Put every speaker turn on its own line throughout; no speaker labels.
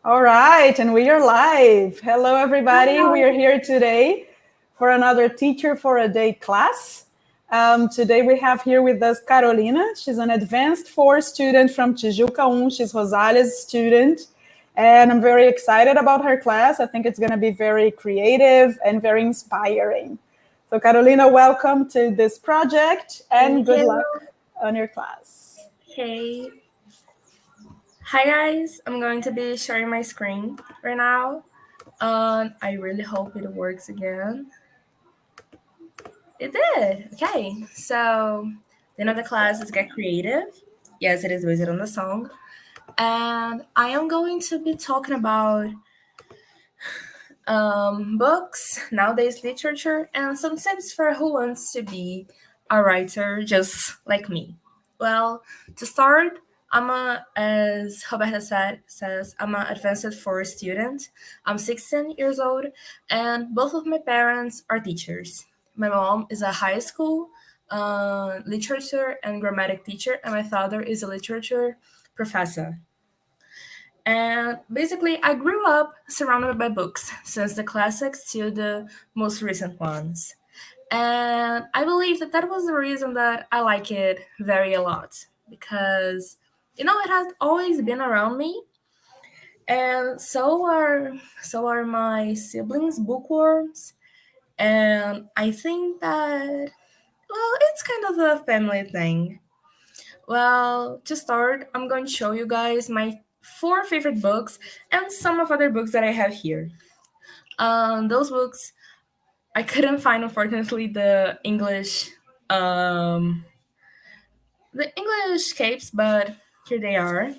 All right, and we are live. Hello, everybody. We are
Hello.
here today for another Teacher for a Day class. Today we have here with us Carolina. She's an advanced 4 student from Tijuca 1. She's Rosalia's student. And I'm very excited about her class. I think it's going to be very creative and very inspiring. So, Carolina, welcome to this project and
Thank
good
you.
luck on your class.
Hey. Hi guys. I'm going to be sharing my screen right now. I really hope it works again. It did. Okay. So the name of the class is Get Creative. Yes, it is based on the song. And I am going to be talking about books, nowadays literature, and some tips for who wants to be a writer just like me. Well, to start, as Roberta says, I'm an advanced 4 student. I'm 16 years old, and both of my parents are teachers. My mom is a high school literature and grammatic teacher, and my father is a literature professor. And basically, I grew up surrounded by books, since the classics to the most recent ones. And I believe that that was the reason that I like it very a lot because it has always been around me, and so are my siblings bookworms, and I think that it's kind of a family thing. Well, to start, I'm going to show you guys my 4 favorite books and some of other books that I have here. Those books I couldn't find, unfortunately, um, the English capes, but here they are.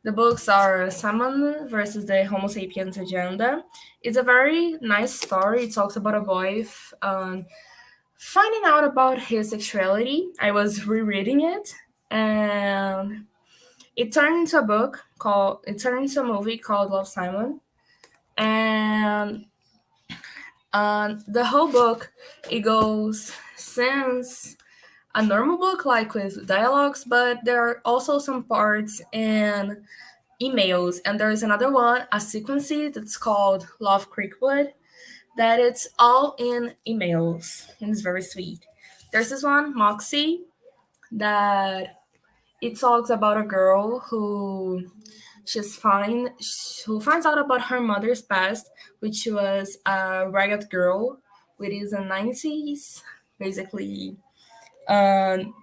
The books are Simon versus the Homo sapiens agenda. It's a very nice story. It talks about a boy finding out about his sexuality. I was rereading it, and it turned into a movie called Love, Simon. And the whole book, it goes since a normal book, like with dialogues, but there are also some parts in emails, and there is another one, a sequence that's called Love Creekwood, that it's all in emails, and it's very sweet. There's this one, Moxie, that it talks about a girl who finds out about her mother's past, which was a riot girl, which is a 90s, basically, um,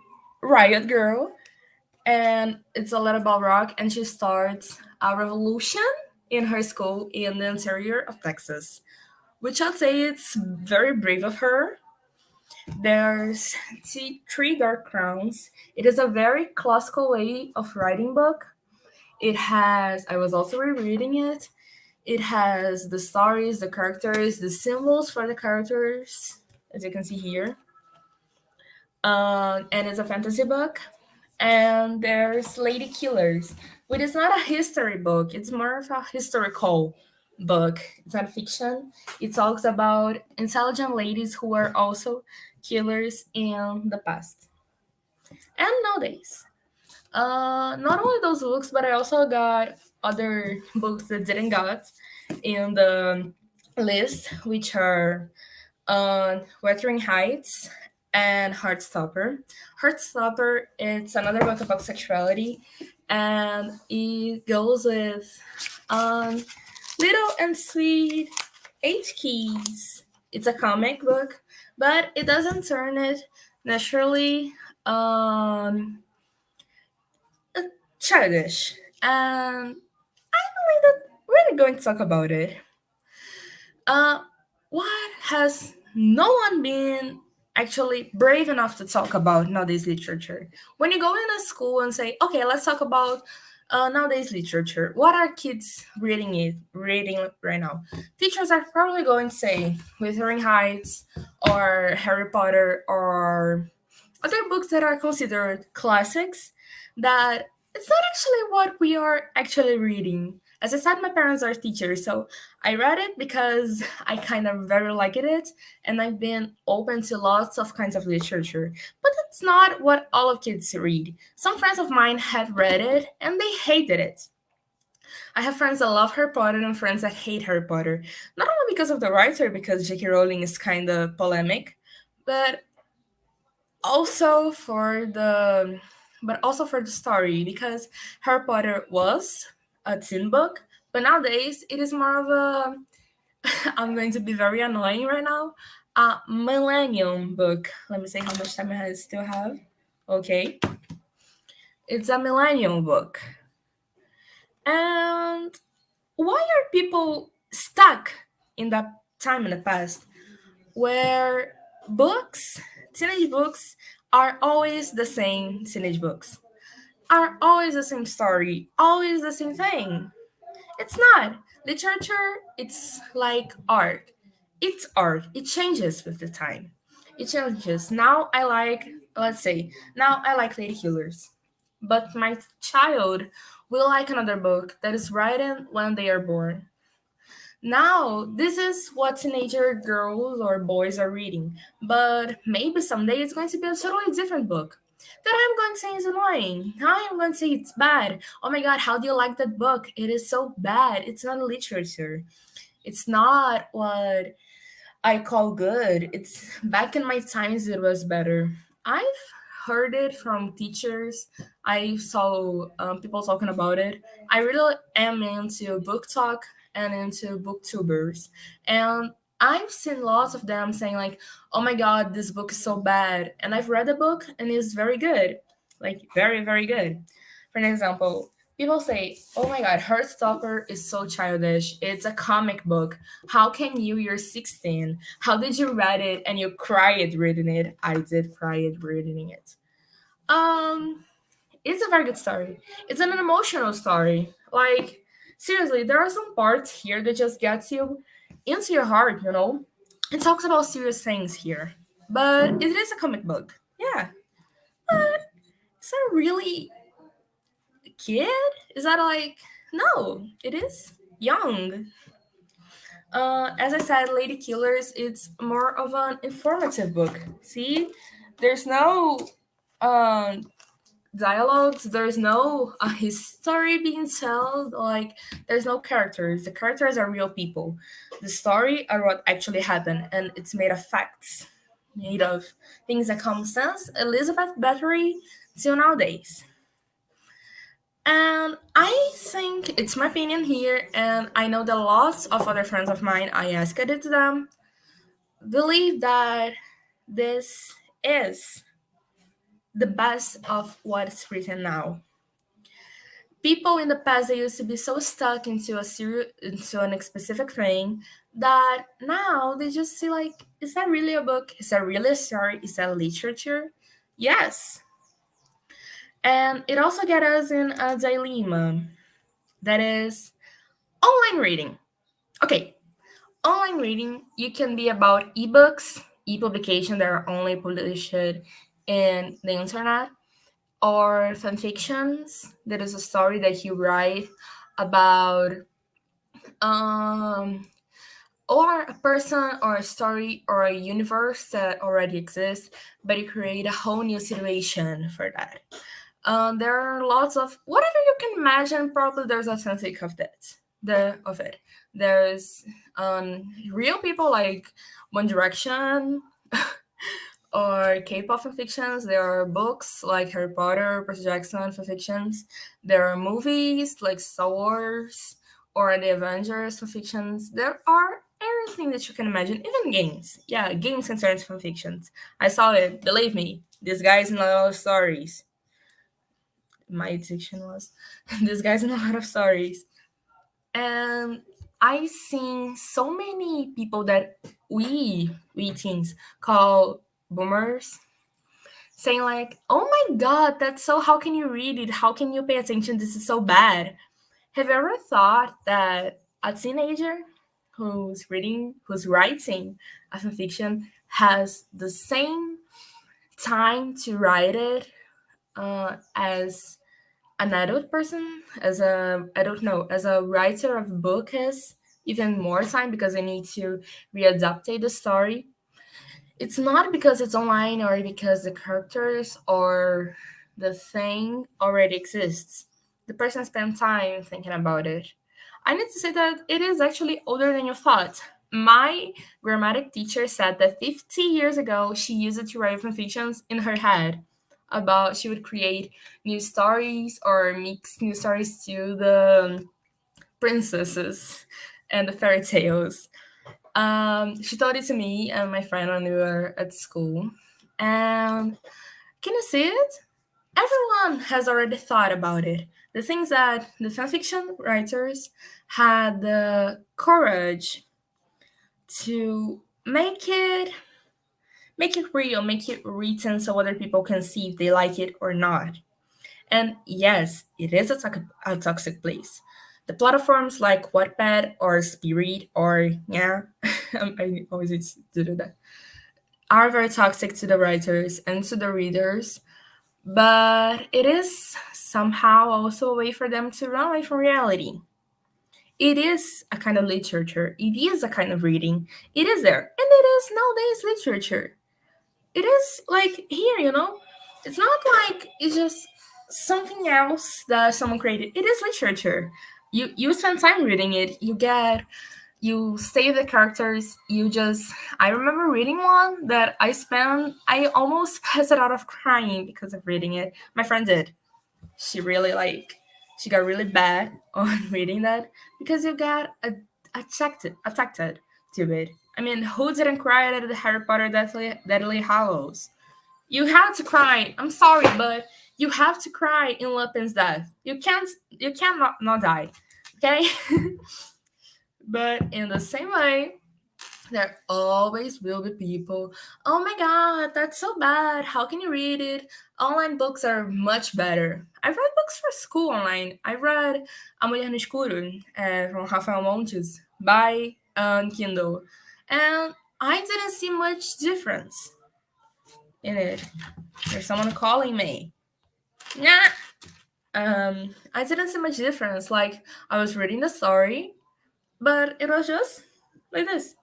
riot girl. And it's a lot about rock, and she starts a revolution in her school in the interior of Texas, which I'd say it's very brave of her. There's Three Dark Crowns. It is a very classical way of writing book. I was also rereading it. It has the stories, the characters, the symbols for the characters, as you can see here. And it's a fantasy book. And there's Lady Killers, which is not a history book, it's more of a historical book. It's not fiction. It talks about intelligent ladies who are also killers in the past and nowadays. Not only those books, but I also got other books that didn't got in the list, which are Wuthering Heights and Heartstopper. Heartstopper, it's another book about sexuality, and it goes with um, little and sweet eight keys. It's a comic book, but it doesn't turn it naturally childish. And I believe that we're going to talk about it. Uh, what has no one been actually brave enough to talk about nowadays literature? When you go in a school and say, okay, let's talk about nowadays literature. What are kids reading right now? Teachers are probably going to say Wuthering Heights or Harry Potter or other books that are considered classics that it's not actually what we are actually reading. As I said, my parents are teachers, so I read it because I kind of very liked it, and I've been open to lots of kinds of literature. But that's not what all of kids read. Some friends of mine had read it, and they hated it. I have friends that love Harry Potter and friends that hate Harry Potter. Not only because of the writer, because J.K. Rowling is kind of polemic, but also for the story, because Harry Potter was a teen book, but nowadays it is more of a I'm going to be very annoying right now. A millennium book. Let me see how much time I still have. Okay. It's a millennium book. And why are people stuck in that time in the past where books, teenage books, are always the same teenage books? Are always the same story, always the same thing. It's not. Literature, it's like art. It's art. It changes with the time. It changes. Now I like, let's say, now I like Lady Killers. But my child will like another book that is written when they are born. Now, this is what teenager girls or boys are reading, but maybe someday it's going to be a totally different book. That I'm going to say is annoying. Now I'm going to say it's bad. Oh my god, how do you like that book? It is so bad. It's not literature. It's not what I call good. It's back in my times it was better. I've heard it from teachers. I saw people talking about it. I really am into book talk and into booktubers, and I've seen lots of them saying like, "Oh my god, this book is so bad," and I've read the book and it's very good, like very very good. For an example, people say, "Oh my god, Heartstopper is so childish. It's a comic book. How can you? You're 16. How did you read it and you cried reading it?" I did cry it reading it. Um, it's a very good story. It's an emotional story. Like seriously, there are some parts here that just gets you into your heart. It talks about serious things here, but it is a comic book. Yeah, but is that really a kid? Is that like no? It is young. As I said, Lady Killers, it's more of an informative book. See, there's no um, dialogues, there's no history being told, like, there's no characters. The characters are real people. The story are what actually happened, and it's made of facts, made of things that common sense, Elizabeth Battery, till nowadays. And I think it's my opinion here, and I know that lots of other friends of mine, I asked it to them, believe that this is the best of what's written now. People in the past, they used to be so stuck into into a specific thing, that now they just see like, is that really a book? Is that really a story? Is that literature? Yes. And it also gets us in a dilemma, that is online reading. Okay, online reading, you can be about ebooks, e-publication that are only published in the internet, or fanfictions, that is a story that you write about um or a person or a story or a universe that already exists, but you create a whole new situation for that. There are lots of whatever you can imagine. Probably there's a fanfic of that, of it. There's real people like One Direction or K-pop fanfictions. There are books like Harry Potter, Percy Jackson fanfictions. There are movies like Star Wars or the Avengers fanfictions. There are everything that you can imagine, even games. Yeah, games concerns fanfictions. I saw it. Believe me, this guy's in a lot of stories. My addiction was this guy's in a lot of stories. And I've seen so many people that we teens call boomers, saying like, "Oh my god, that's so, how can you read it? How can you pay attention? This is so bad." Have you ever thought that a teenager who's writing a fanfiction has the same time to write it as an adult person, as a, I don't know, as a writer of a book has even more time, because they need to readapt the story? It's not because it's online or because the characters or the thing already exists. the person spent time thinking about it. I need to say that it is actually older than you thought. My grammatic teacher said that 50 years ago she used it to write fanfictions in her head about she would create new stories or mix new stories to the princesses and the fairy tales. She told it to me and my friend when we were at school. And can you see it? Everyone has already thought about it. The things that the fanfiction writers had the courage to make it real, make it written so other people can see if they like it or not. And yes, it is a toxic place. The platforms like Wattpad or Spirit or yeah, I always need to do that, are very toxic to the writers and to the readers, but it is somehow also a way for them to run away from reality. It is a kind of literature. It is a kind of reading. It is there. And it is nowadays literature. It is like here, you know? It's not like it's just something else that someone created. It is literature. You spend time reading it. You stay the characters. I remember reading one that I almost passed out of crying because of reading it. My friend did. She really she got really bad on reading that because you got attracted to it. I mean, who didn't cry at the Harry Potter Deathly Hallows? You had to cry. I'm sorry, but you have to cry in Lupin's death. You can't not die. Okay? But in the same way, there always will be people. Oh my god, that's so bad. How can you read it? Online books are much better. I've read books for school online. I read A Mulher no Escuro from Rafael Montes by Kindle. And I didn't see much difference in it. There's someone calling me. Nah. I didn't see much difference. Like, I was reading the story, but it was just like this.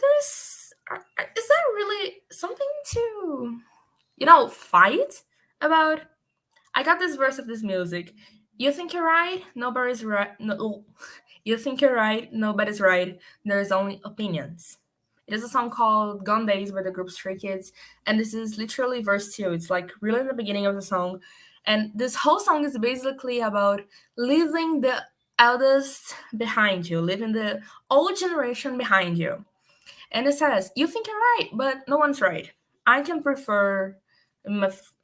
There's is that really something to fight about? I got this verse of this music. You think you're right, nobody's right. No, you think you're right, nobody's right. There's only opinions. It is a song called Gone Days by the group Stray Kids, and this is literally verse 2. It's like really in the beginning of the song, and this whole song is basically about leaving the eldest behind you, leaving the old generation behind you. And it says, you think you're right, but no one's right. I can prefer,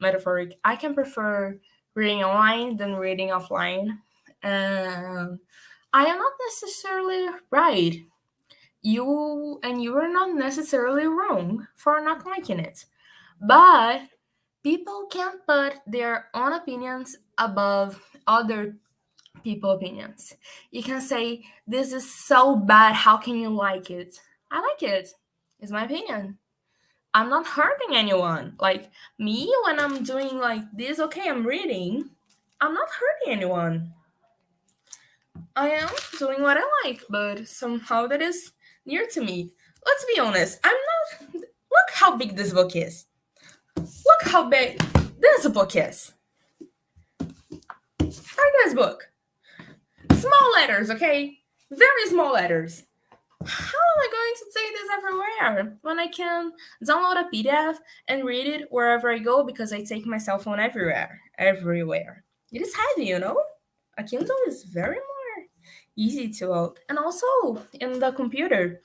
metaphoric, I can prefer reading online than reading offline. And I am not necessarily right. You are not necessarily wrong for not liking it. But people can't put their own opinions above other people opinions. You can say, this is so bad, how can you like it? I like it. It's my opinion. I'm not hurting anyone. Like me, when I'm doing like this, okay, I'm reading, I'm not hurting anyone. I am doing what I like, but somehow that is near to me. Let's be honest, I'm not. Look how big this book is. Look how big this book is. Like this book. Small letters, okay? Very small letters. How am I going to take this everywhere when I can download a PDF and read it wherever I go because I take my cell phone everywhere? Everywhere. It is heavy, you know? A Kindle is very more easy to hold. And also in the computer.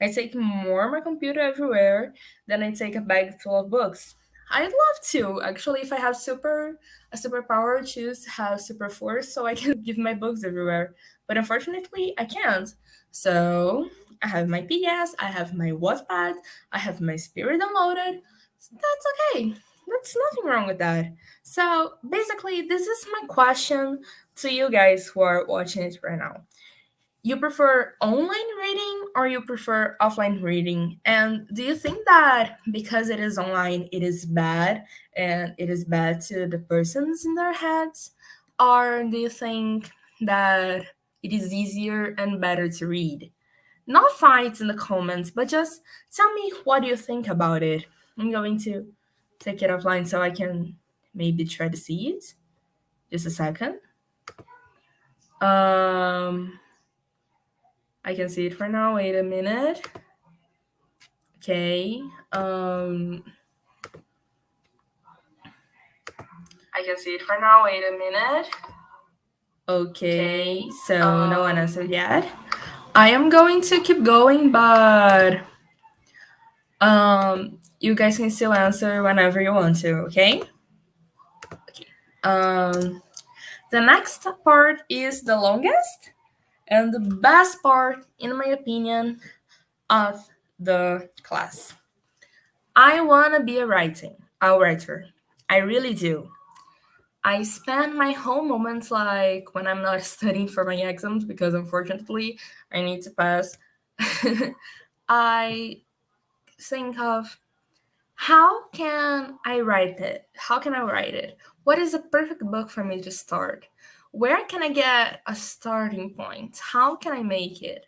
I take more my computer everywhere than I take a bag full of books. I'd love to. Actually, if I have a superpower, choose have super force so I can give my books everywhere. But unfortunately, I can't. So I have my PDFs, I have my Wattpad, I have my Spirit downloaded. That's okay. There's nothing wrong with that. So basically, this is my question to you guys who are watching it right now. You prefer online reading or you prefer offline reading? And do you think that because it is online, it is bad and it is bad to the persons in their heads? Or do you think that it is easier and better to read? Not fights in the comments, but just tell me what do you think about it. I'm going to take it offline so I can maybe try to see it. Just a second. I can see it for now. Wait a minute. Okay. I can see it for now. Wait a minute. Okay, so no one answered yet. I am going to keep going, but you guys can still answer whenever you want to, okay? Okay. The next part is the longest and the best part, in my opinion, of the class. I want to be a writer. I really do. I spend my whole moments like when I'm not studying for my exams because unfortunately I need to pass. I think of how can I write it? How can I write it? What is the perfect book for me to start? Where can I get a starting point? How can I make it?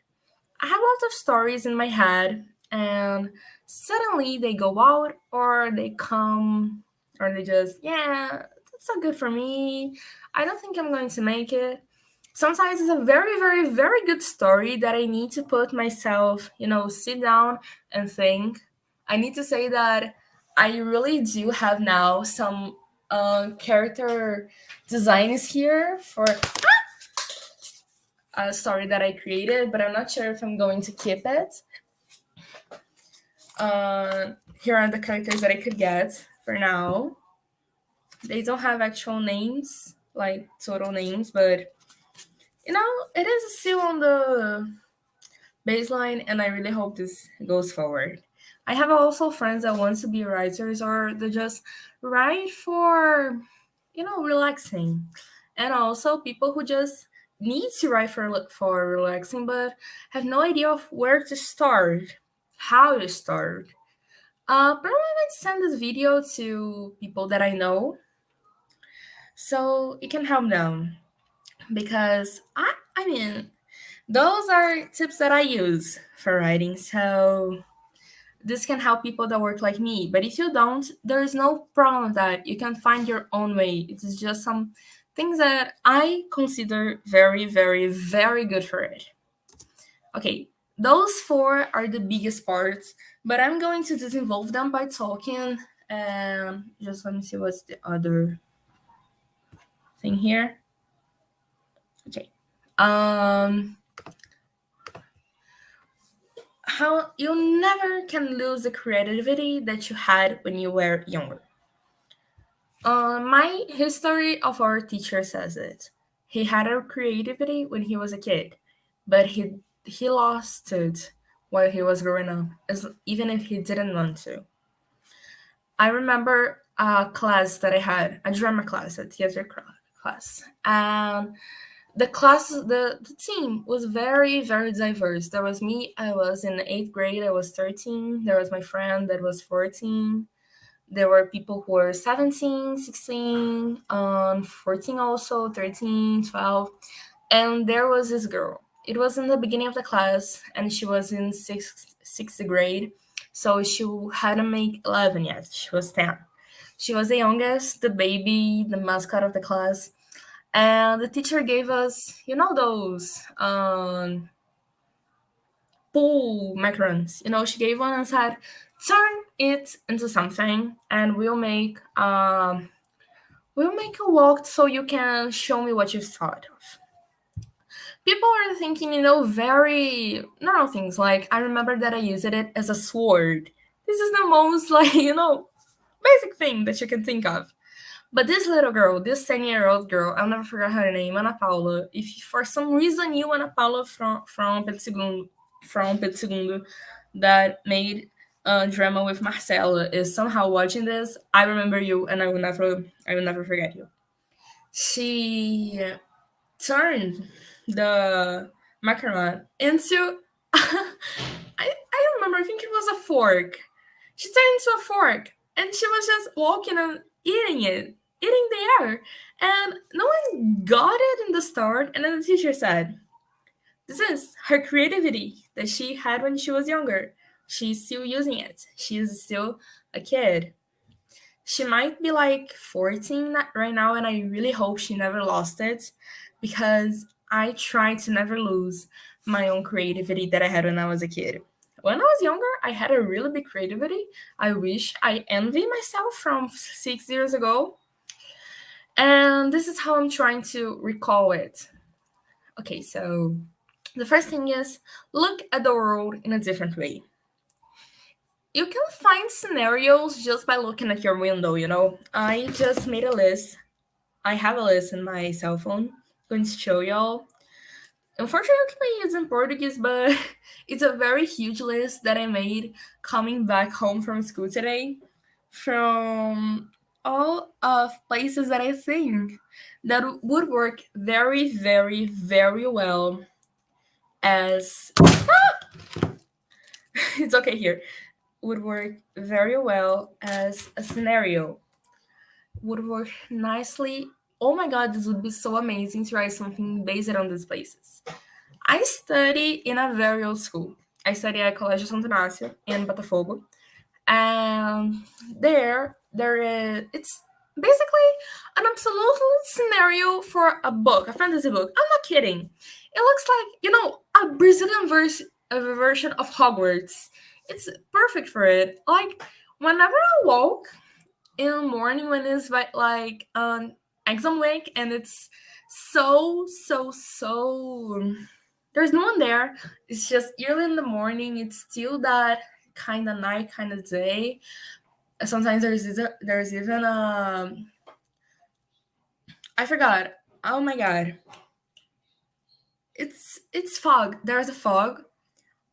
I have lots of stories in my head, and suddenly they go out, or they come, or they just, yeah, that's not good for me. I don't think I'm going to make it. Sometimes it's a very, very, very good story that I need to put myself, sit down and think. I need to say that I really do have now some character designs here for a story that I created, but I'm not sure if I'm going to keep it. Here are the characters that I could get for now. They don't have actual names, like total names, but it is still on the baseline, and I really hope this goes forward. I have also friends that want to be writers, or they just write for, relaxing, and also people who just need to write for relaxing, but have no idea of where to start, how to start. Probably I might send this video to people that I know, so it can help them, because I mean, those are tips that I use for writing. So this can help people that work like me. But if you don't, there is no problem with that. You can find your own way. It is just some things that I consider very, very, very good for it. Okay, those four are the biggest parts, but I'm going to disinvolve them by talking. Just let me see what's the other thing here. Okay. How you never can lose the creativity that you had when you were younger. My history of our teacher says it. He had a creativity when he was a kid, but he lost it while he was growing up, even if he didn't want to. I remember a class that I had, a drama class, a theater class, and the team was very, very diverse. There was me, I was in 8th grade, I was 13. There was my friend that was 14. There were people who were 17, 16, 14 also, 13, 12. And there was this girl. It was in the beginning of the class, and she was in sixth grade. So she hadn't made 11 yet. She was 10. She was the youngest, the baby, the mascot of the class. And the teacher gave us, those pool macarons. She gave one and said, turn it into something, and we'll make a walk so you can show me what you've thought of. People are thinking, very normal things. Like, I remember that I used it as a sword. This is the most, basic thing that you can think of. But this little girl, this 10-year-old girl, I'll never forget her name, Ana Paula. If for some reason you, Ana Paula, from Pedro Segundo, that made a drama with Marcela, is somehow watching this, I remember you, and I will never forget you. She turned the macaron into I remember, I think it was a fork. She turned into a fork, and she was just walking and eating the air. And no one got it in the start, and then the teacher said, this is her creativity that she had when she was younger. She's still using it. She's still a kid. She might be like 14 right now, and I really hope she never lost it because I try to never lose my own creativity that I had when I was a kid. When I was younger, I had a really big creativity. I wish I envy myself from 6 years ago. And this is how I'm trying to recall it. Okay, so the first thing is look at the world in a different way. You can find scenarios just by looking at your window, you know? I just made a list. I have a list in my cell phone. I'm going to show y'all. Unfortunately, it's in Portuguese, but it's a very huge list that I made coming back home from school today from all of places that I think that would work very, very, very well as it's okay here would work very well as a scenario, would work nicely. Oh my god, this would be so amazing to write something based on these places. I study in a very old school. I study at Colégio Santo Inácio in Botafogo. And there is, it's basically an absolute scenario for a book, a fantasy book. I'm not kidding. It looks like, a Brazilian version of Hogwarts. It's perfect for it. Like, whenever I walk in the morning when it's like exam week and it's so there's no one there. It's just early in the morning. It's still that kind of night, kind of day. Sometimes there's even I forgot. Oh my god. It's fog. There's a fog.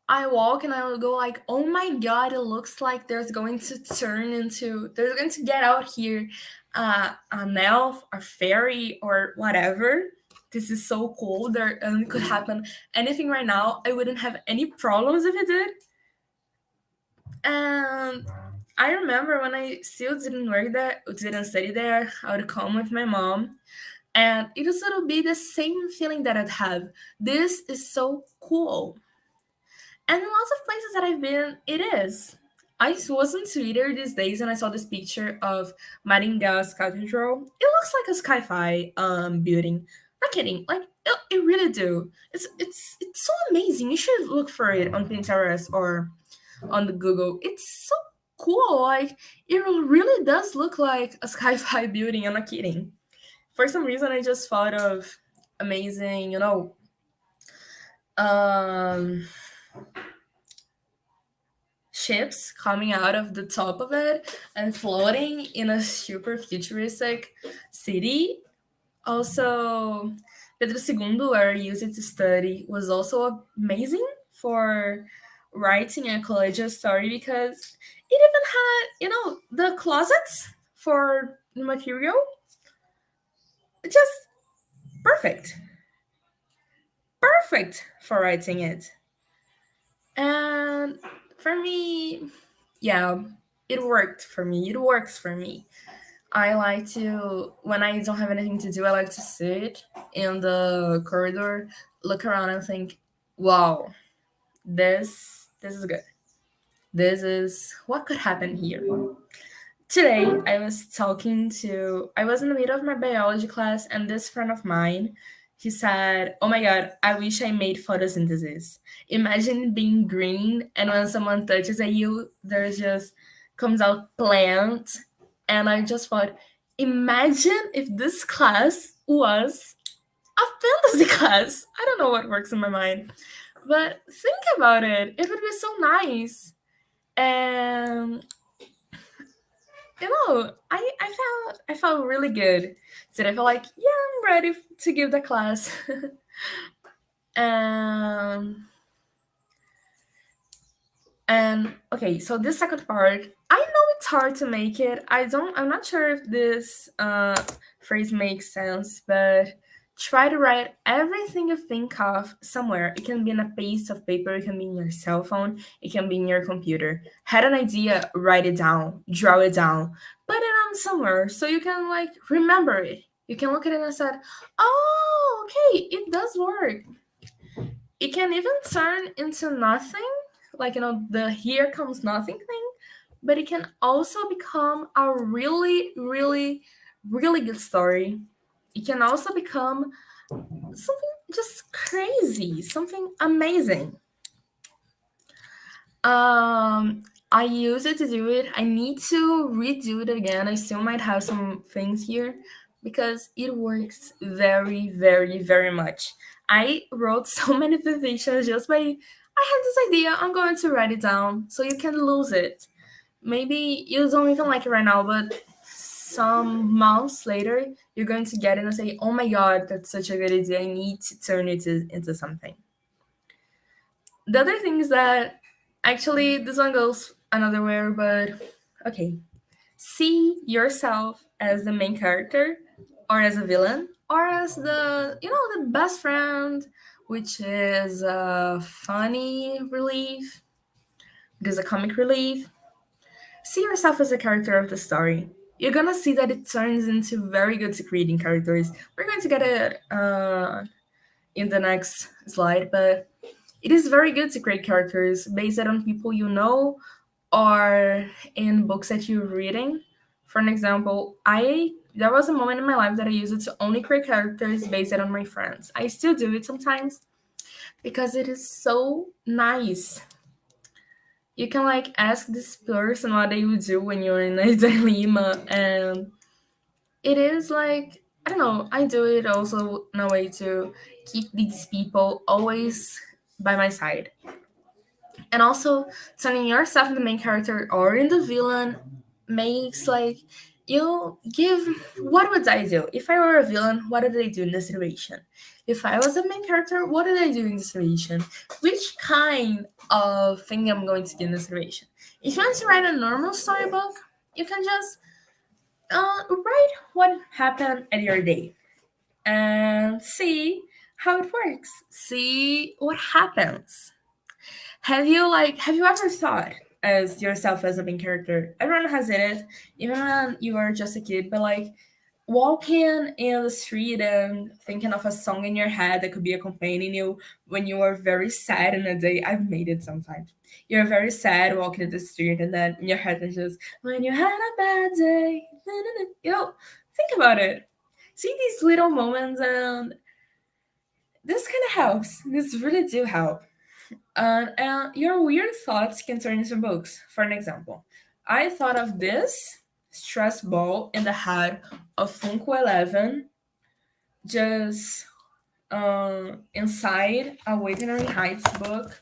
I walk and I will go like, oh my god, it looks like there's going to get out here an elf, a fairy, or whatever. This is so cool. There could happen anything right now. I wouldn't have any problems if it did. And I remember when I still didn't work there, didn't study there, I would come with my mom. And it would be the same feeling that I'd have. This is so cool. And in lots of places that I've been, it is. I was on Twitter these days and I saw this picture of Maringa's cathedral. It looks like a sci-fi building. Not kidding. Like it really do. It's so amazing. You should look for it on Pinterest or on the Google. It's so cool. Like it really does look like a sci-fi building. I'm not kidding. For some reason, I just thought of amazing, um, ships coming out of the top of it and floating in a super futuristic city. Also, Pedro II, where I used it to study, was also amazing for writing a collegial story because it even had, the closets for the material. Just perfect. Perfect for writing it. And for me, yeah, it worked for me. It works for me. I like to, when I don't have anything to do, I like to sit in the corridor, look around and think, wow, this is good. This is what could happen here. Today, I was in the middle of my biology class, and this friend of mine, he said, oh my god, I wish I made photosynthesis. Imagine being green, and when someone touches at you, there's just comes out plant. And I just thought, imagine if this class was a fantasy class. I don't know what works in my mind, but think about it. It would be so nice. And I felt really good. So I felt like, yeah, I'm ready to give the class. um, and okay, so this second part, I know it's hard to make it. I'm not sure if this phrase makes sense, but try to write everything you think of somewhere. It can be in a piece of paper, it can be in your cell phone, it can be in your computer. Had an idea, write it down, draw it down, put it on somewhere so you can like remember it. You can look at it and say, oh, okay, it does work. It can even turn into nothing, like the here comes nothing thing, but it can also become a really, really, really good story. It can also become something just crazy, something amazing. Um, I use it to do it. I need to redo it again. I still might have some things here because it works very, very, very much. I wrote so many positions just by I had this idea. I'm going to write it down so you can lose it. Maybe you don't even like it right now, but some months later, you're going to get it and say, "Oh my god, that's such a good idea. I need to turn it into something." The other thing is that actually this one goes another way, but okay. See yourself as the main character or as a villain or as the best friend, which is a funny relief, it is a comic relief. See yourself as a character of the story. You're gonna see that it turns into very good creating characters. We're going to get it in the next slide, but it is very good to create characters based on people you know or in books that you're reading. For an example, I there was a moment in my life that I used it to only create characters based on my friends. I still do it sometimes because it is so nice. You can like ask this person what they would do when you're in a dilemma, and it is like I don't know. I do it also in a way to keep these people always by my side. And also turning yourself in the main character or in the villain makes like you give what would I do? If I were a villain, what did I do in this situation? If I was a main character, what did I do in this situation? Which kind of thing I'm going to do in this situation? If you want to write a normal storybook, you can just write what happened at your day and see how it works. See what happens. Have you ever thought as yourself as a main character? Everyone has it, even when you are just a kid, but like walking in the street and thinking of a song in your head that could be accompanying you when you are very sad in a day. I've made it sometimes. You're very sad walking in the street and then in your head is just when you had a bad day. Na, na, na. Think about it. See these little moments and this kind of helps. This really do help. And your weird thoughts can turn into books. For an example, I thought of this stress ball in the head of Funko 11 just inside a Wuthering Heights book,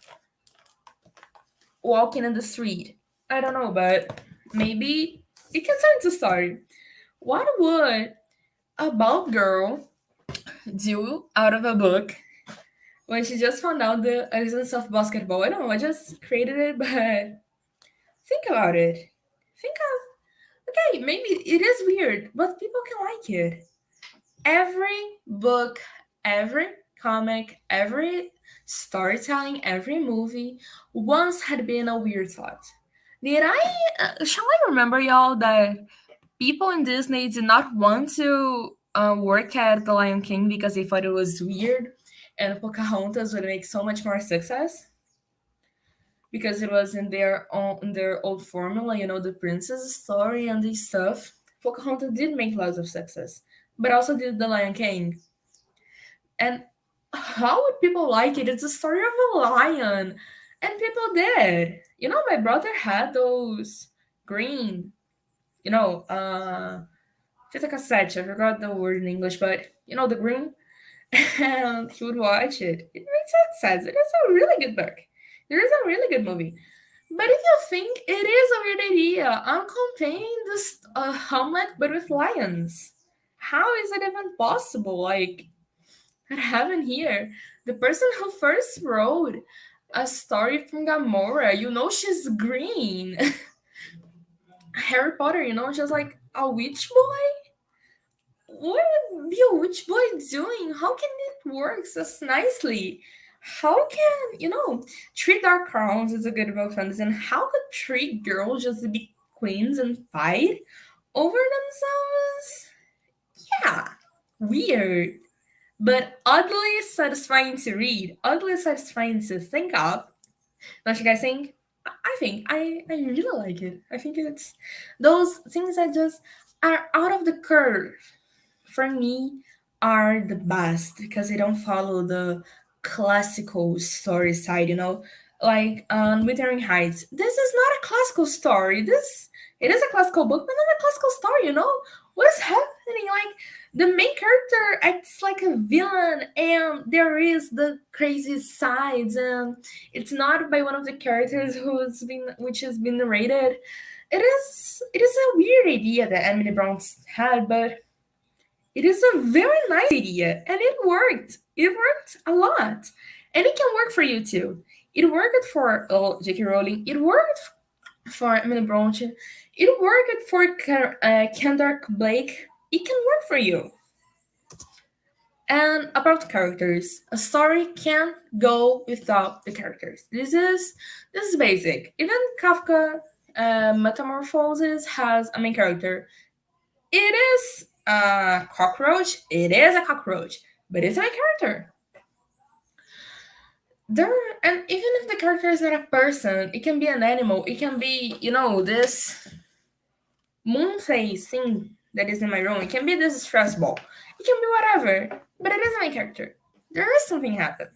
walking in the street. I don't know, but maybe it can turn into a story. What would a bald girl do out of a book when she just found out the existence of basketball? I don't know, I just created it, but think about it. Think of okay, maybe it is weird, but people can like it. Every book, every comic, every storytelling, every movie once had been a weird thought. Shall I remember y'all that people in Disney did not want to work at The Lion King because they thought it was weird and Pocahontas would make so much more success? Because it was in their old formula, the princess story and this stuff. Pocahontas did make lots of success, but also did The Lion King. And how would people like it? It's a story of a lion, and people did. My brother had those green, fita cassette. I forgot the word in English, but the green, and he would watch it. It makes success. It is a really good book. There is a really good movie. But if you think it is a weird idea, I'm comparing this Hamlet but with lions. How is it even possible? Like, what happened here? The person who first wrote a story from Gamora, she's green. Harry Potter, just like a witch boy? What would be a witch boy doing? How can it work so nicely? How can, three dark crowns is a good book fantasy, and how could three girls just be queens and fight over themselves? Yeah, weird, but oddly satisfying to read, oddly satisfying to think of. Don't you guys think? I think I really like it. I think it's those things that just are out of the curve for me are the best because they don't follow the classical story side, you know, like Wuthering Heights. This is not a classical story. This it is a classical book, but not a classical story. You know what is happening? Like the main character acts like a villain, and there is the crazy sides, and it's not by one of the characters who's been which has been narrated. It is a weird idea that Emily Brown had, but it is a very nice idea, and it worked. It worked a lot, and it can work for you too. It worked for J.K. Rowling. It worked for Emily Bronte. It worked for Kendrick Blake. It can work for you. And about characters, a story can't go without the characters. This is basic. Even Kafka Metamorphosis has a main character. It is a cockroach. It is a cockroach, but it's my character. There and even if the character is not a person, it can be an animal. It can be, this moon phase thing that is in my room. It can be this stress ball. It can be whatever, but it is my character. There is something happen.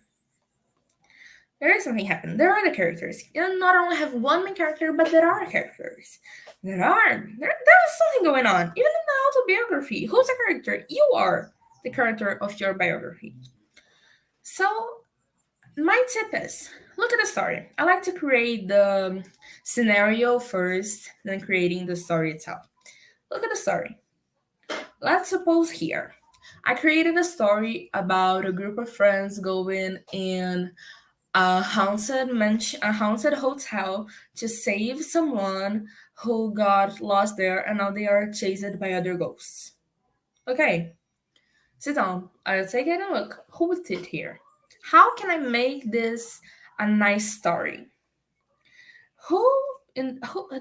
There is something happen. There are the characters. You not only have one main character, but there are characters. There's something going on. Even in the autobiography, who's the character? You are the character of your biography. So my tip is look at the story. I like to create the scenario first, then creating the story itself. Look at the story. Let's suppose here I created a story about a group of friends going in a haunted hotel to save someone who got lost there, and now they are chased by other ghosts. Okay, sit down. I'll take it and look. Who is it here? How can I make this a nice story? Who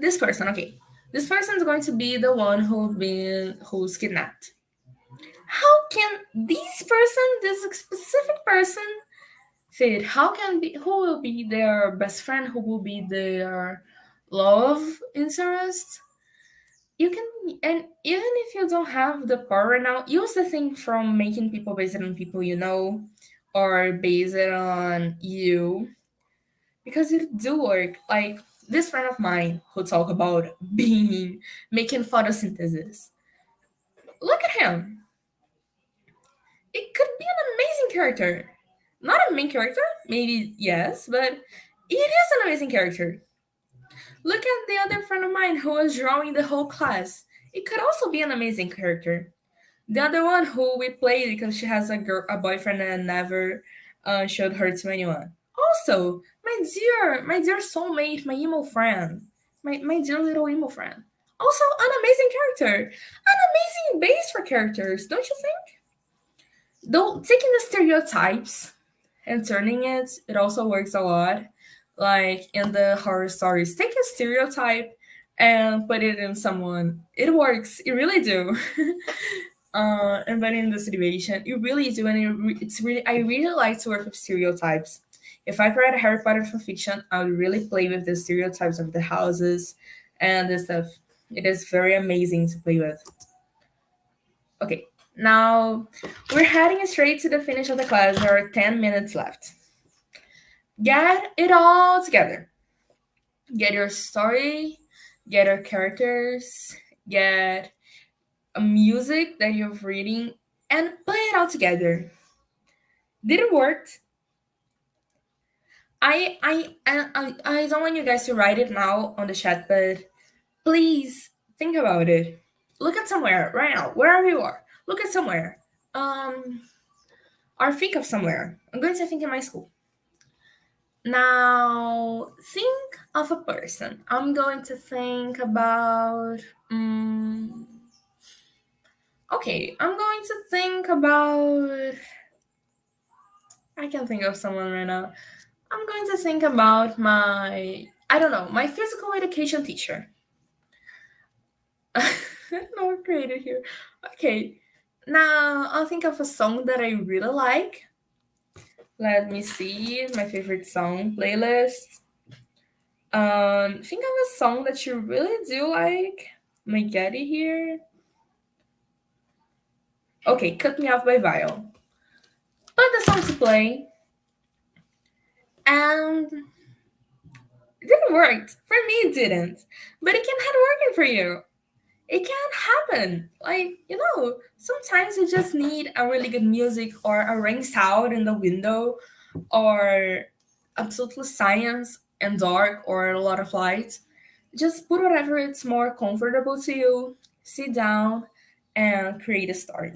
this person? Okay, this person is going to be the one who's kidnapped. How can this specific person, fit? How can be who will be their best friend? Who will be their love interest? You can, and even if you don't have the power right now, use the thing from making people based on people you know, or based on you, because it do work. Like this friend of mine who talk about being making photosynthesis. Look at him. It could be an amazing character. Not a main character, maybe yes, but it is an amazing character. Look at the other friend of mine who was drawing the whole class. It could also be an amazing character. The other one who we played because she has a boyfriend and never showed her to anyone. Also, my dear soulmate, my emo friend, my dear little emo friend. Also, an amazing character, an amazing base for characters, don't you think? Though taking the stereotypes and turning it also works a lot. Like in the horror stories, take a stereotype and put it in someone. It works. It really do. And but in the situation, you really do, and it's really. I really like to work with stereotypes. If I write a Harry Potter fanfiction, I would really play with the stereotypes of the houses and the stuff. It is very amazing to play with. Okay, now we're heading straight to the finish of the class. There are 10 minutes left. Get it all together. Get your story, get your characters, get a music that you're reading, and play it all together. Did it work? I don't want you guys to write it now on the chat, but please think about it. Look at somewhere right now, wherever you are. Look at somewhere. Um, or think of somewhere. I'm going to think in my school. Now, think of a person. I'm going to think about. Okay, I'm going to think about. I can think of someone right now. I'm going to think about I don't know, my physical education teacher. No, created here. Okay, now I'll think of a song that I really like. Let me see my favorite song playlist. Think of a song that you really do like. Let me get it here. Okay, Cut Me Off by Vile. Put the song to play, and it didn't work. For me, it didn't. But it can have working for you. It can happen. Like, sometimes you just need a really good music or a rain sound in the window or absolutely silence and dark or a lot of light. Just put whatever it's more comfortable to you, sit down and create a story.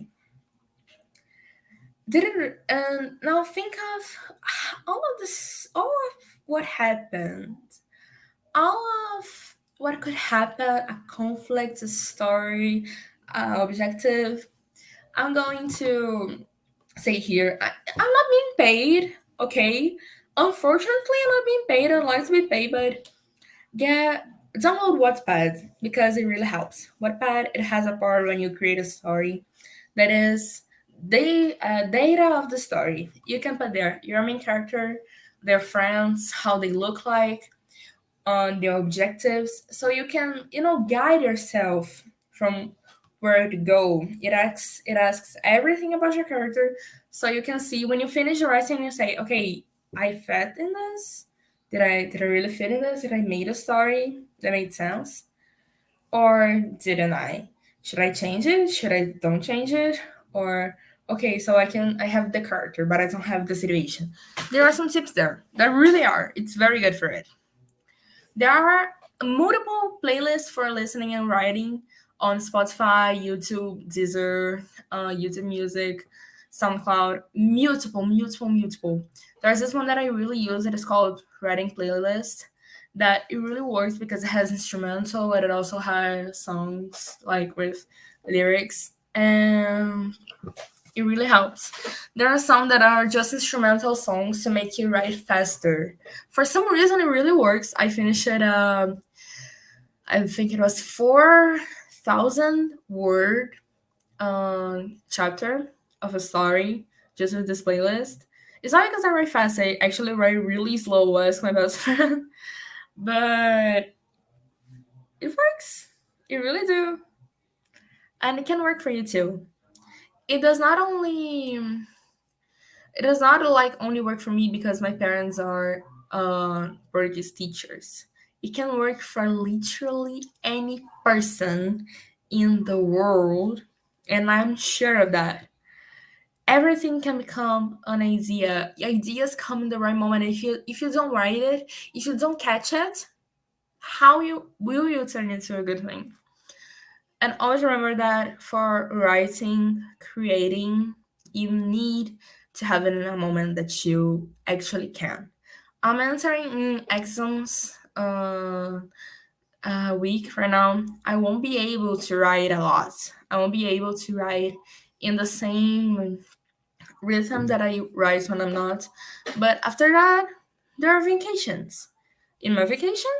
Didn't and now think of all of what happened, all of what could happen, a conflict, a story, objective. I'm going to say here, I'm not being paid, okay? Unfortunately, I'm not being paid. I'd like to be paid, but get download Wattpad because it really helps. Wattpad, it has a part when you create a story that is the data of the story. You can put there your main character, their friends, how they look like, on their objectives, so you can guide yourself from where to go. It asks everything about your character, so you can see when you finish the writing, you say, okay, I fit in this. Did I really fit in this? Did I made a story that made sense, or didn't I? Should I change it? Should I don't change it? Or okay, so I have the character, but I don't have the situation. There are some tips there. There really are. It's very good for it. There are multiple playlists for listening and writing on Spotify, YouTube, Deezer, YouTube Music, SoundCloud, multiple. There's this one that I really use. It is called Writing Playlist. That it really works because it has instrumental, but it also has songs like with lyrics, and it really helps. There are some that are just instrumental songs to make you write faster. For some reason, it really works. I finished it. I think it was 4,000 word chapter of a story just with this playlist. It's not because I write fast. I actually write really slow as my best friend, but it works. It really do, and it can work for you too. It does not only it does not like only work for me because my parents are Portuguese teachers. It can work for literally any person in the world, and I'm sure of that. Everything can become an idea. Ideas come in the right moment. If you don't write it, if you don't catch it, how you turn it into a good thing? And always remember that for writing, creating, you need to have it in a moment that you actually can. I'm entering in exams week right now. I won't be able to write a lot. I won't be able to write in the same rhythm that I write when I'm not. But after that, there are vacations. In my vacation,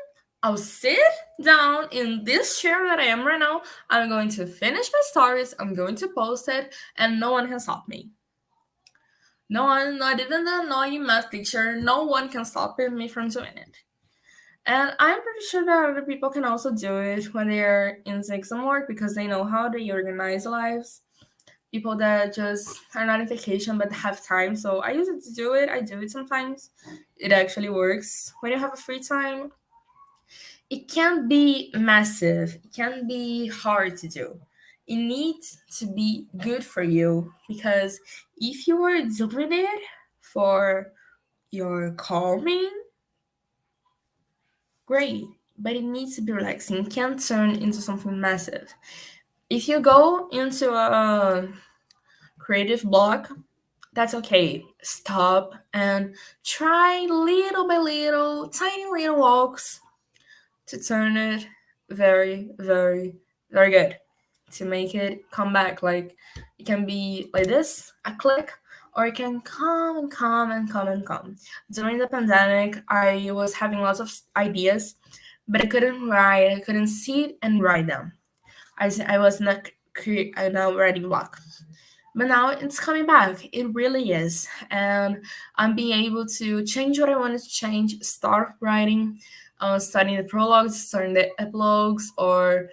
I'll sit down in this chair that I am right now. I'm going to finish my stories. I'm going to post it, and no one can stop me. No one, not even the annoying math teacher, no one can stop me from doing it. And I'm pretty sure that other people can also do it when they're in exam work because they know how they organize lives. People that just are not on vacation but have time. So I use it to do it. I do it sometimes. It actually works. When you have a free time, it can be massive. It can be hard to do. It needs to be good for you because if you are doing it for your calming, great. But it needs to be relaxing. It can't turn into something massive. If you go into a creative block, that's okay. Stop and try little by little, tiny little walks to turn it very, very, very good. To make it come back. Like it can be like this, a click, or it can come and come and come and come. During the pandemic, I was having lots of ideas, but I couldn't write. I couldn't sit and write them. I was not now writing block. But now it's coming back. It really is. And I'm being able to change what I wanted to change, start writing. Starting the prologues, starting the epilogues, or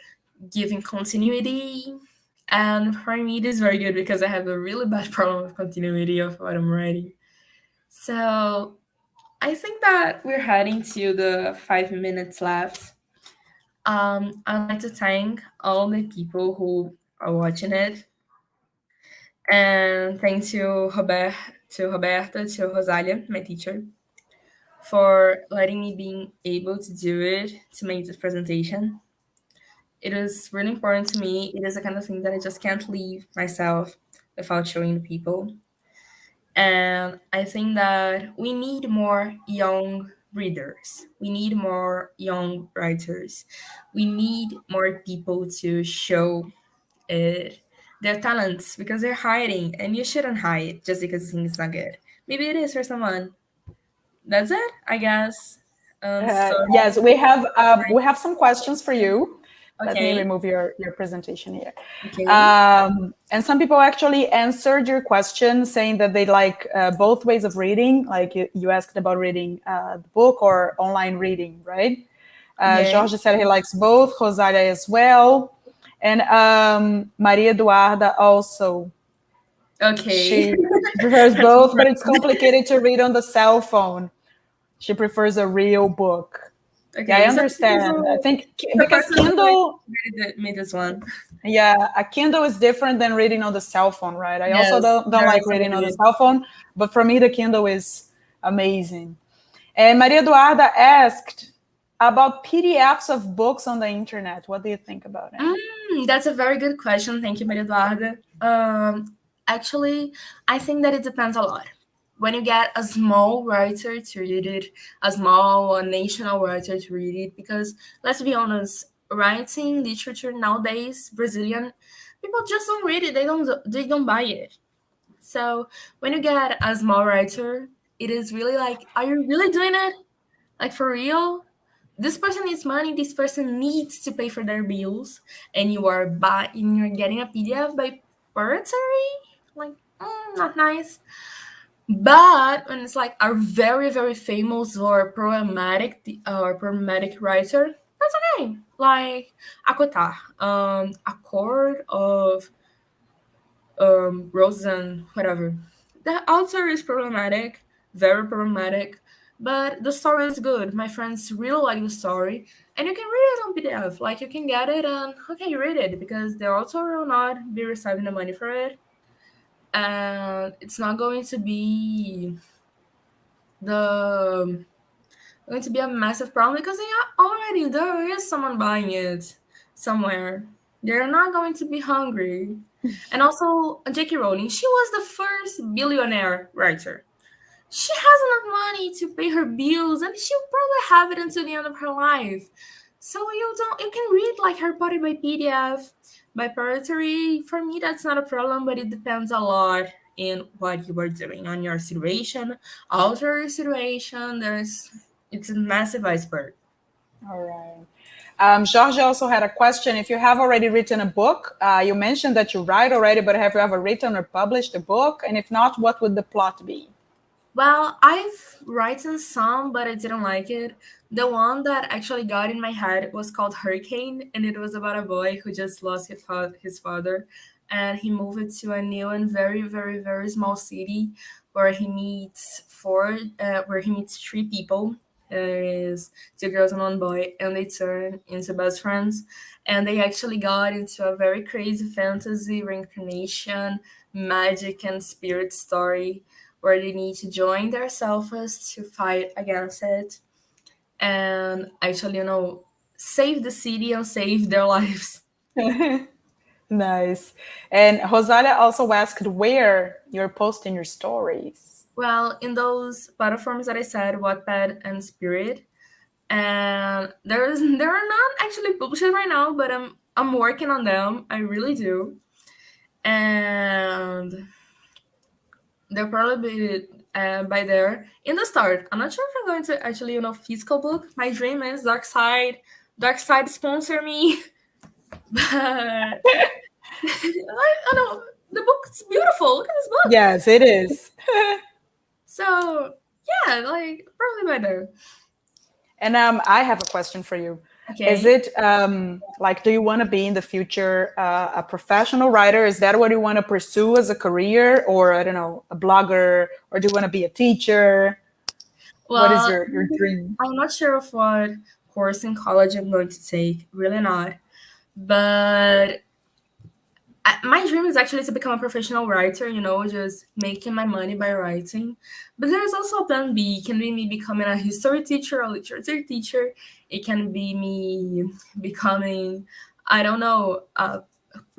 giving continuity. And for me, it is very good because I have a really bad problem with continuity of what I'm writing. So I think that we're heading to the 5 minutes left. I'd like to thank all the people who are watching it. And thanks to Roberta, to Rosalia, my teacher, for letting me being able to do it, to make this presentation. It is really important to me. It is the kind of thing that I just can't leave myself without showing the people. And I think that we need more young readers. We need more young writers. We need more people to show uh, their talents because they're hiding, and you shouldn't hide just because you think it's not good. Maybe it is for someone. That's it, I guess. So
Yes, we have some questions for you. Let me
okay,
remove your presentation here.
okay,
And some people actually answered your question saying that they like both ways of reading. Like you asked about reading the book or online reading, right?
yeah,
Jorge said he likes both, Rosalia as well. And Maria Eduarda also.
okay.
She prefers both, but it's complicated to read on the cell phone. She prefers a real book. Yeah, I
Okay, some
understand. I
people,
think
the
because
person who like
Kindle,
made this one.
yeah, a Kindle is different than reading on the cell phone, right? I also
Yes,
don't
there are
like
some
reading on the
idiots.
cell phone, but for me, the Kindle is amazing. And Maria Eduarda asked about PDFs of books on the internet. What do you think about it?
That's a very good question. Thank you, Maria Eduarda. Actually, I think that it depends a lot. When you get a small writer to read it, a small national writer to read it, because let's be honest, writing literature nowadays, Brazilian people just don't read it. They don't buy it. So when you get a small writer, it is really like, are you really doing it? Like for real? This person needs money, this person needs to pay for their bills, and you're getting a PDF by pirate, like not nice. But when it's like a very very famous or problematic writer, that's okay. Like Akota, a court of roses and whatever. The author is problematic, very problematic, but the story is good. My friends really like the story, and you can read it on PDF. Like you can get it and okay, you read it because the author will not be receiving the money for it, and it's not the going to be a massive problem because already there is someone buying it somewhere. They're not going to be hungry. And also, J.K. Rowling, she was the first billionaire writer. She has enough money to pay her bills, and she'll probably have it until the end of her life. So you can read like Harry Potter by PDF, by pirate. For me, that's not a problem, but it depends a lot in what you are doing on your situation, author situation. It's a massive iceberg.
All right. Jorge also had a question. If you have already written a book, you mentioned that you write already, but have you ever written or published a book? And if not, what would the plot be?
Well, I've written some, but I didn't like it. The one that actually got in my head was called Hurricane, and it was about a boy who just lost his father, and he moved to a new and very, very, very small city where he meets three people. There is two girls and one boy, and they turn into best friends. And they actually got into a very crazy fantasy reincarnation, magic, and spirit story where they need to join their selves to fight against it and actually, save the city and save their lives.
Nice. And Rosalia also asked where you're posting your stories.
Well, in those platforms that I said, Wattpad and Spirit, and there are not actually published right now, but I'm working on them. I really do, and they'll probably be by there in the start. I'm not sure if I'm going to actually, physical book. My dream is Dark Side sponsor me. But I know the book's beautiful. Look at this book.
Yes, it is.
So yeah, like probably by there.
And I have a question for you. Is
Okay.
it like, do you want to be in the future a professional writer? Is that what you want to pursue as a career? Or, I don't know, a blogger? Or do you want to be a teacher? What is
Well,
your dream?
I'm not sure of what course in college I'm going to take. Really not. But my dream is actually to become a professional writer, just making my money by writing. But there's also a plan B. It can be me becoming a history teacher, a literature teacher. It can be me becoming, I don't know, a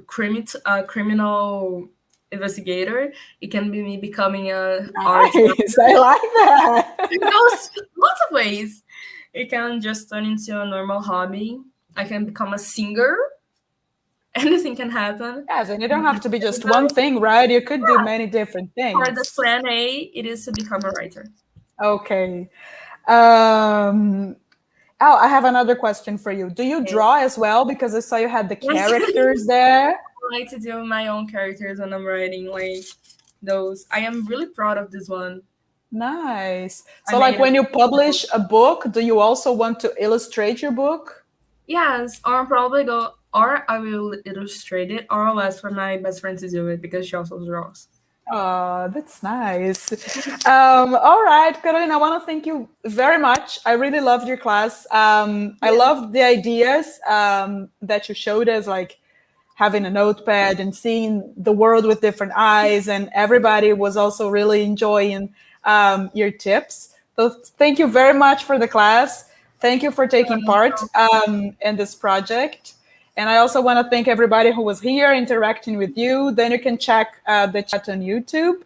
criminal investigator. It can be me becoming a art.
Nice. I like that.
It goes lots of ways. It can just turn into a normal hobby. I can become a singer. Anything can happen.
Yes, and you don't have to be just one thing, right? You could do many different
For the
things.
plan A, it is to become a writer.
Okay. Um, oh, I have another question for you. Do you
Okay.
draw as well? Because I saw you had the
Yes.
characters there.
I like to do my own characters when I'm writing, like those. I am really proud of this one.
Nice.
I
So, like,
made it.
when you publish a book, do you also want to illustrate your book?
Yes, or I'll probably go, or I will illustrate it, or I'll ask for my best friend to do it because she also draws.
Oh, that's nice. All right, Carolina, I want to thank you very much. I really loved your class. I
Yeah.
loved the ideas that you showed us, like having a notepad and seeing the world with different eyes. And everybody was also really enjoying your tips. So thank you very much for the class. Thank you for taking part in this project. And I also want to thank everybody who was here interacting with you. Then you can check the chat on YouTube.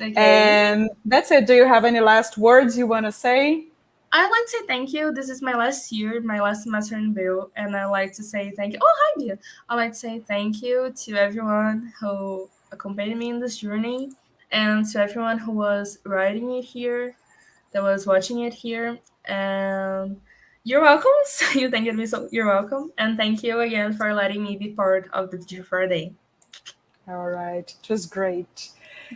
Okay.
And that's it. Do you have any last words you want to say?
I'd like to say thank you. This is my last year, my last semester in Bill, and I'd like to say thank you. Oh, hi, Bia. I'd like to say thank you to everyone who accompanied me in this journey, and to everyone who was writing it here, that was watching it here. And you're welcome. So you thanked me, so you're welcome. And thank you again for letting me be part of the Teacher for a Day.
All right. It was great.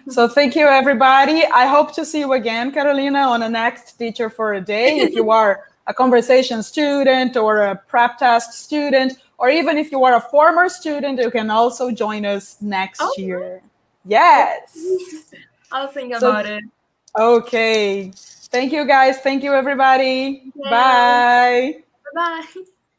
So thank you, everybody. I hope to see you again, Carolina, on the next Teacher for a Day. If you are a conversation student or a prep test student, or even if you are a former student, you can also join us next year. Yes.
I'll think
So,
about it.
okay. Thank you, guys. Thank you, everybody.
Yeah.
Bye.
Bye-bye.